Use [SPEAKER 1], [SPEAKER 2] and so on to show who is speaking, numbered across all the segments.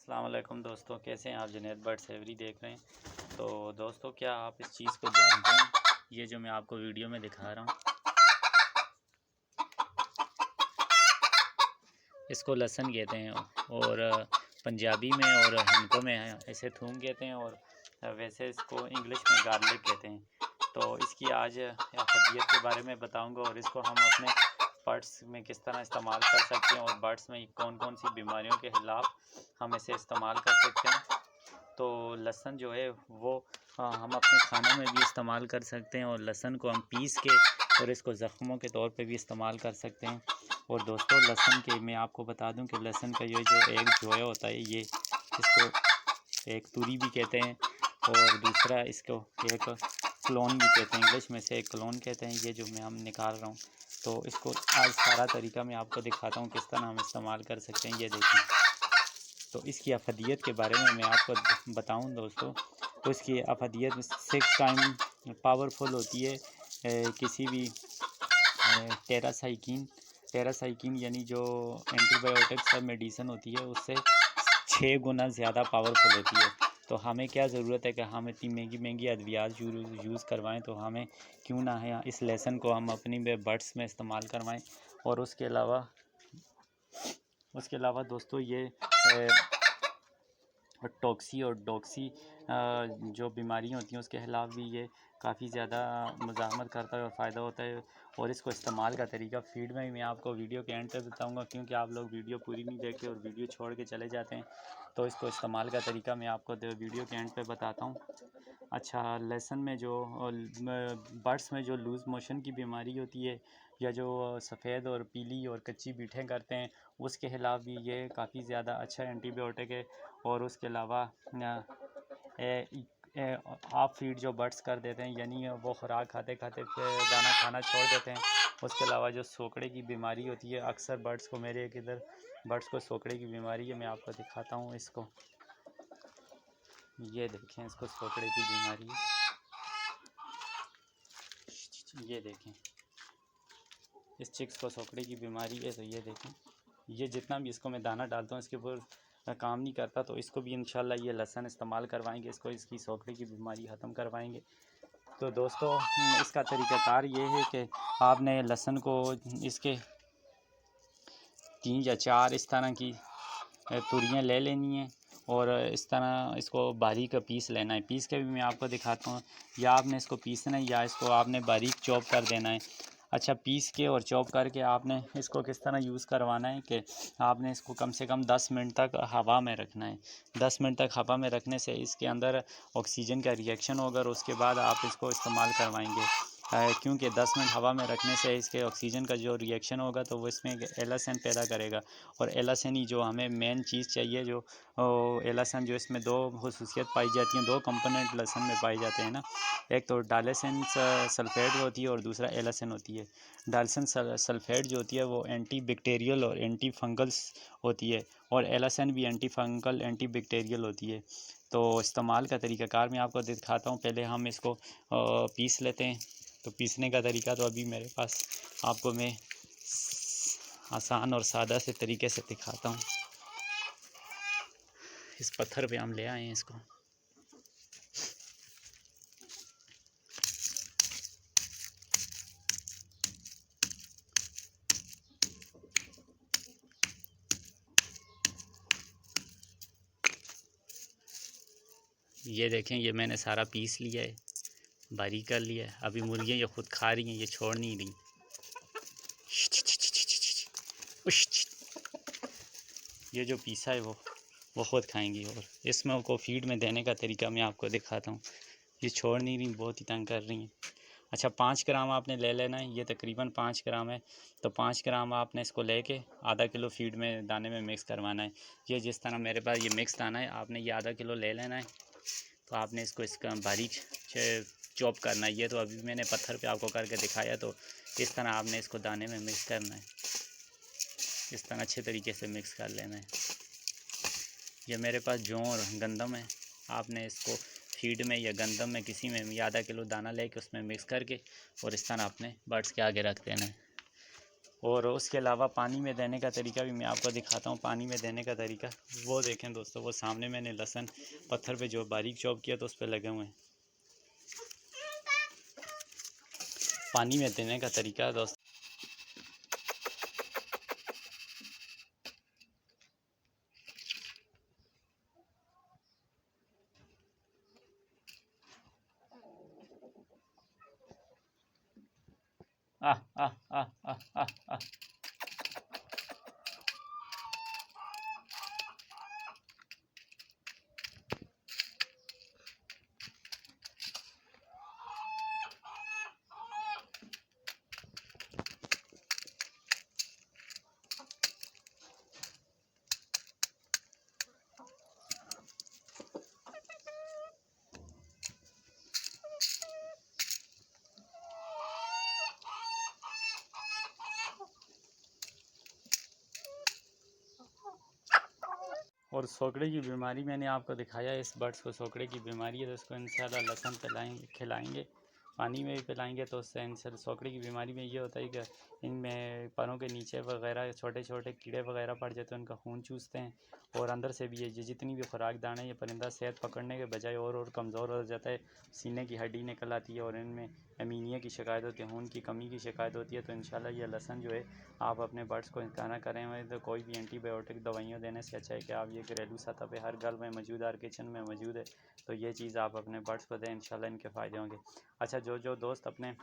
[SPEAKER 1] अस्सलाम वालेकुम दोस्तों, कैसे हैं आप? जुनैद बर्ड सेवरी देख रहे हैं। तो दोस्तों, क्या आप इस चीज़ को जानते हैं? ये जो मैं आपको वीडियो में दिखा रहा हूँ, इसको लहसुन कहते हैं और पंजाबी में और हिंदू में इसे थूम कहते हैं और वैसे इसको इंग्लिश में गार्लिक कहते हैं। तो इसकी आज खतीत के बारे में बताऊंगा और इसको हम अपने बर्ड्स में किस तरह इस्तेमाल कर सकते हैं और बर्ड्स में कौन कौन सी बीमारियों के ख़िलाफ़ हम इसे इस्तेमाल कर सकते हैं। तो लहसुन जो है वो हम अपने खानों में भी इस्तेमाल कर सकते हैं और लहसुन को हम पीस के और इसको ज़ख्मों के तौर पे भी इस्तेमाल कर सकते हैं। और दोस्तों, लहसुन के मैं आपको बता दूं कि लहसुन का ये जो एक जोया होता है, ये इसको एक तुरी भी कहते हैं और दूसरा इसको एक क्लोन भी कहते हैं। इंग्लिश में से एक क्लोन कहते हैं। ये जो मैं हम निकाल रहा हूँ, तो इसको आज सारा तरीका मैं आपको दिखाता हूँ किस तरह हम इस्तेमाल कर सकते हैं। ये देखें। तो इसकी अफादियत के बारे में मैं आपको बताऊं दोस्तों, तो इसकी अफादियत 6 टाइम पावरफुल होती है किसी भी टेरासाइकिन यानी जो एंटीबायोटिक्स और मेडिसिन होती है उससे 6 गुना ज़्यादा पावरफुल होती है। तो हमें क्या ज़रूरत है कि हम इतनी महंगी महंगी अद्वियात यूज़ करवाएं, तो हमें क्यों ना है इस लेसन को हम अपनी बर्ड्स में इस्तेमाल करवाएं। और उसके अलावा दोस्तों, ये टॉक्सी और डॉक्सी जो बीमारी होती हैं उसके ख़िलाफ़ भी ये काफ़ी ज़्यादा मुज़ाहमत करता है और फ़ायदा होता है। और इसको इस्तेमाल का तरीका फीड में ही मैं आपको वीडियो के एंड पे बताऊंगा, क्योंकि आप लोग वीडियो पूरी नहीं देखते और वीडियो छोड़ के चले जाते हैं। तो इसको इस्तेमाल का तरीका मैं आपको वीडियो के एंड पे बताता हूँ। अच्छा, लहसुन में जो बर्ड्स में जो लूज़ मोशन की बीमारी होती है या जो सफ़ेद और पीली और कच्ची बीटें करते हैं, उसके ख़िलाफ़ भी ये काफ़ी ज़्यादा अच्छा एंटीबायोटिक है। और उसके अलावा हाफ फीड जो बर्ड्स कर देते हैं, यानी वो खुराक खाते खाते दाना खाना छोड़ देते हैं। उसके अलावा जो सोकड़े की बीमारी होती है, अक्सर बर्ड्स को मेरे इधर बर्ड्स को सोकड़े की बीमारी है। मैं आपको दिखाता हूँ इसको। ये देखें, इसको सोकड़े की बीमारी, ये देखें, इस चिक्स को सोकड़े की बीमारी है। तो ये देखें, ये जितना भी इसको मैं दाना डालता हूँ इसके ऊपर काम नहीं करता। तो इसको भी इंशाल्लाह ये लहसुन इस्तेमाल करवाएंगे, इसको इसकी सोकड़े की बीमारी ख़त्म करवाएंगे। तो दोस्तों, इसका तरीक़ाकार ये है कि आपने लहसुन को इसके 3 या 4 इस तरह की तुरियाँ ले लेनी है और इस तरह इसको बारीक पीस लेना है। पीस के भी मैं आपको दिखाता हूँ, या आपने इसको पीसना है या इसको आपने बारीक चॉप कर देना है। अच्छा, पीस के और चॉप करके आपने इसको किस तरह यूज़ करवाना है कि आपने इसको कम से कम 10 मिनट तक हवा में रखना है। 10 मिनट तक हवा में रखने से इसके अंदर ऑक्सीजन का रिएक्शन होगा और उसके बाद आप इसको इस्तेमाल करवाएंगे। क्योंकि 10 मिनट हवा में रखने से इसके ऑक्सीजन का जो रिएक्शन होगा तो वो इसमें एलासन पैदा करेगा। और एलासन ही जो हमें मेन चीज़ चाहिए, जो एलासन जो इसमें 2 खसूसियत पाई जाती हैं, 2 कंपोनेंट लहसुन में पाए जाते हैं ना। एक तो डालेसन सल्फेट होती है और दूसरा एलासन होती है। डालसन सल्फेट जो होती है वो एंटी बैक्टीरियल और एंटी फंगल्स होती है, और एलासन भी एंटी फंगल एंटी बैक्टीरियल होती है। तो इस्तेमाल का तरीक़ाकार मैं आपको दिखाता हूँ। पहले हम इसको पीस लेते हैं। तो पीसने का तरीका तो अभी मेरे पास आपको मैं आसान और सादा से तरीके से दिखाता हूँ। इस पत्थर पे हम ले आए हैं इसको। ये देखें, ये मैंने सारा पीस लिया है, बारीक कर लिया है। अभी मुर्गियाँ ये खुद खा रही हैं, ये छोड़ नहीं रही। ये जो पीसा है वो खुद खाएंगी। और इसमें को फीड में देने का तरीका मैं आपको दिखाता हूँ। ये छोड़ नहीं रही, बहुत ही तंग कर रही हैं। अच्छा, 5 ग्राम आपने ले लेना है। ये तकरीबन 5 ग्राम है। तो 5 ग्राम आपने इसको लेके आधा किलो फीड में दाने में मिक्स करवाना है। ये जिस तरह मेरे पास ये मिक्स दाना है, आपने ये आधा किलो ले लेना है। तो आपने इसको इसका बारीक चॉप करना है। ये तो अभी मैंने पत्थर पे आपको करके दिखाया। तो इस तरह आपने इसको दाने में मिक्स करना है। इस तरह अच्छे तरीके से मिक्स कर लेना है। ये मेरे पास जौ और गंदम है। आपने इसको फीड में या गंदम में किसी में भी आधा किलो दाना लेके उसमें मिक्स करके और इस तरह अपने बर्ड्स के आगे रख देना है। और उसके अलावा पानी में देने का तरीका भी मैं आपको दिखाता हूँ। पानी में देने का तरीका वो देखें दोस्तों, वो सामने मैंने लहसुन पत्थर पे जो बारीक चॉप किया तो उस पर लगे हुए हैं। पानी में देने का तरीका दोस्तों, आह आह आह आह आह आह। और सोकड़े की बीमारी मैंने आपको दिखाया, इस बर्ड्स को सोकड़े की बीमारी है तो इसको इंशाल्लाह लहसुन पिलाएंगे, खिलाएंगे, पानी में भी पिलाएंगे तो उससे इंशाल्लाह सोकड़े की बीमारी में ये होता है कि इनमें परों के नीचे वगैरह छोटे छोटे कीड़े वगैरह पड़ जाते हैं, उनका खून चूसते हैं और अंदर से भी ये जितनी भी खुराक दाने ये परिंदा सेहत पकड़ने के बजाय और कमज़ोर हो जाता है, सीने की हड्डी निकल आती है और इनमें अमीनिया की शिकायत होती है, खून की कमी की शिकायत होती है। तो इंशाल्लाह ये लहसुन जो है आप अपने बर्ड्स को इस्तेमाल करें हुए तो कोई भी एंटीबायोटिक दवाइयाँ देने से अच्छा है कि आप ये घरेलू सतह पे हर घर में मौजूद, हर किचन में मौजूद है, तो ये चीज़ आप अपने बर्ड्स को दें, इंशाल्लाह इनके फ़ायदे होंगे। अच्छा, जो दोस्त अपने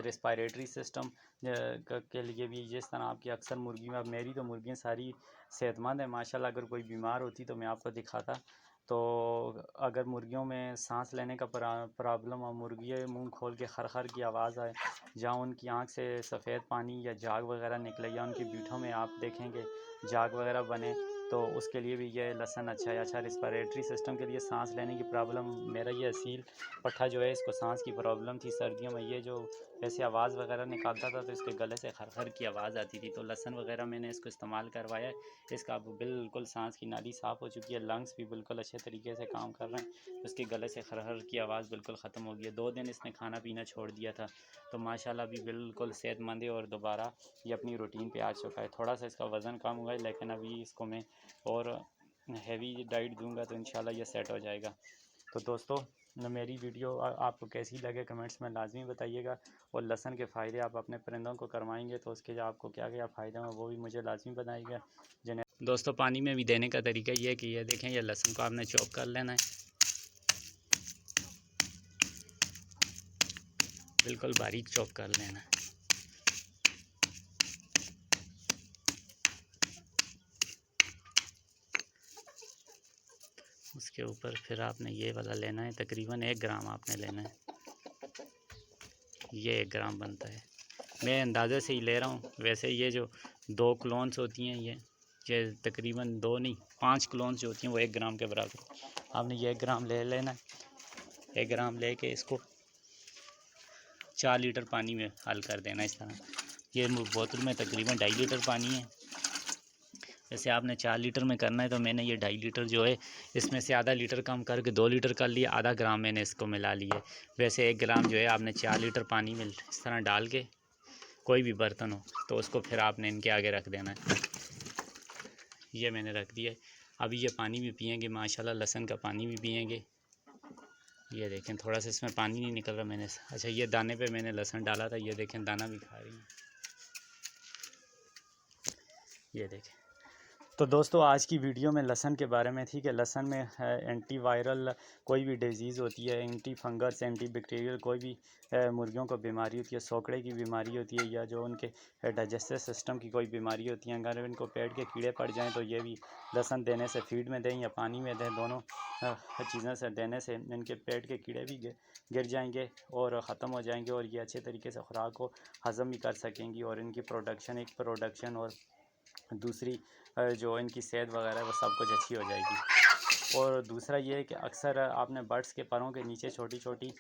[SPEAKER 1] रिस्पायरेटरी सिस्टम के लिए भी जिस तरह आपकी अक्सर मुर्गियाँ, अब मेरी तो मुर्गियाँ सारी सेहतमंद है माशाल्लाह, अगर कोई बीमार होती तो मैं आपको दिखाता। तो अगर मुर्गियों में सांस लेने का प्रॉब्लम और मुर्गियाँ मुंह खोल के खर की आवाज़ आए, जहाँ उनकी आँख से सफ़ेद पानी या झाग वगैरह निकले या उनकी बीठों में आप देखेंगे झाग वगैरह बने, तो उसके लिए भी ये लहसुन अच्छा है। अच्छा, रिस्पायरेटरी सिस्टम के लिए सांस लेने की प्रॉब्लम, मेरा ये असील पट्ठा जो है इसको सांस की प्रॉब्लम थी सर्दियों में, ये जो ऐसे आवाज़ वगैरह निकालता था तो इसके गले से खर की आवाज़ आती थी, तो लहसुन वगैरह मैंने इसको इस्तेमाल करवाया है, इसका अब बिल्कुल सांस की नाली साफ़ हो चुकी है, लंग्स भी बिल्कुल अच्छे तरीके से काम कर रहे हैं, उसके गले से खर की आवाज़ बिल्कुल ख़त्म हो गई है। 2 दिन इसने खाना पीना छोड़ दिया था, तो माशाल्लाह अभी बिल्कुल सेहतमंद है और दोबारा ये अपनी रूटीन पे आ चुका है। थोड़ा सा इसका वज़न कम हुआ है, लेकिन अभी इसको मैं और हैवी डाइट दूंगा तो इंशाल्लाह ये सेट हो जाएगा। तो दोस्तों, मेरी वीडियो आपको कैसी लगे कमेंट्स में लाजमी बताइएगा, और लहसुन के फ़ायदे आप अपने परिंदों को करवाएंगे तो उसके आपको क्या क्या फ़ायदे हैं वो भी मुझे लाजमी बताइएगा। जिन्हें दोस्तों पानी में भी देने का तरीका ये है कि ये देखें, ये लहसुन को आपने चॉप कर लेना है, बिल्कुल बारीक चॉप कर लेना है। उसके ऊपर फिर आपने ये वाला लेना है, तकरीबन 1 ग्राम आपने लेना है, ये 1 ग्राम बनता है, मैं अंदाज़े से ही ले रहा हूँ। वैसे ये जो 2 क्लोन्स होती हैं ये तकरीबन 2 नहीं 5 क्लोन्स जो होती हैं वो 1 ग्राम के बराबर। आपने ये 1 ग्राम ले लेना, 1 ग्राम लेके इसको 4 लीटर पानी में हल कर देना इस तरह। ये बोतल में तकरीबन 2.5 लीटर पानी है, जैसे आपने 4 लीटर में करना है तो मैंने ये 2.5 लीटर जो है इसमें से आधा लीटर कम करके 2 लीटर कर लिया, आधा ग्राम मैंने इसको मिला लिया। वैसे 1 ग्राम जो है आपने 4 लीटर पानी में इस तरह डाल के, कोई भी बर्तन हो तो उसको फिर आपने इनके आगे रख देना है। ये मैंने रख दिया। अभी ये पानी भी पिएंगे माशाल्लाह, लहसुन का पानी भी पिएंगे। ये देखें थोड़ा सा इसमें पानी नहीं निकल रहा मैंने। अच्छा, ये दाने पे मैंने लहसुन डाला था, ये देखें दाना भी खा रही है, ये देखें। तो दोस्तों आज की वीडियो में लहसुन के बारे में थी कि लहसुन में एंटी वायरल कोई भी डिजीज़ होती है, एंटी फंगस, एंटी बैक्टीरियल कोई भी मुर्गियों को बीमारी होती है, सोकड़े की बीमारी होती है, या जो उनके डाइजेस्टिव सिस्टम की कोई बीमारी होती है, अगर इनको पेट के कीड़े पड़ जाएं तो ये भी लहसुन देने से, फीड में दें या पानी में दें, दोनों चीज़ों से देने से इनके पेट के कीड़े भी गिर जाएंगे और ख़त्म हो जाएंगे, और ये अच्छे तरीके से खुराक को हज़म भी कर सकेंगी, और इनकी प्रोडक्शन और दूसरी जो इनकी सेहत वगैरह है वो सब कुछ अच्छी हो जाएगी। और दूसरा ये है कि अक्सर आपने बर्ड्स के परों के नीचे छोटी छोटी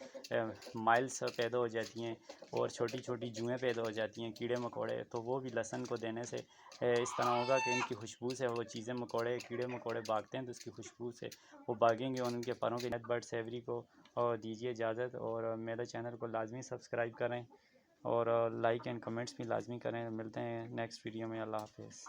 [SPEAKER 1] माइल्स पैदा हो जाती हैं और छोटी छोटी जुएँ पैदा हो जाती हैं, कीड़े मकोड़े, तो वो भी लहसुन को देने से इस तरह होगा कि इनकी खुशबू से वो चीज़ें मकोड़े कीड़े मकोड़े भागते हैं तो उसकी खुशबू से वो भागेंगे और उनके परों के बर्ड सेवरी को दीजिए इजाज़त, और मेरे चैनल को लाजमी सब्सक्राइब करें। और लाइक एंड कमेंट्स भी लाजमी करें। मिलते हैं नेक्स्ट वीडियो में। अल्लाह हाफिज़।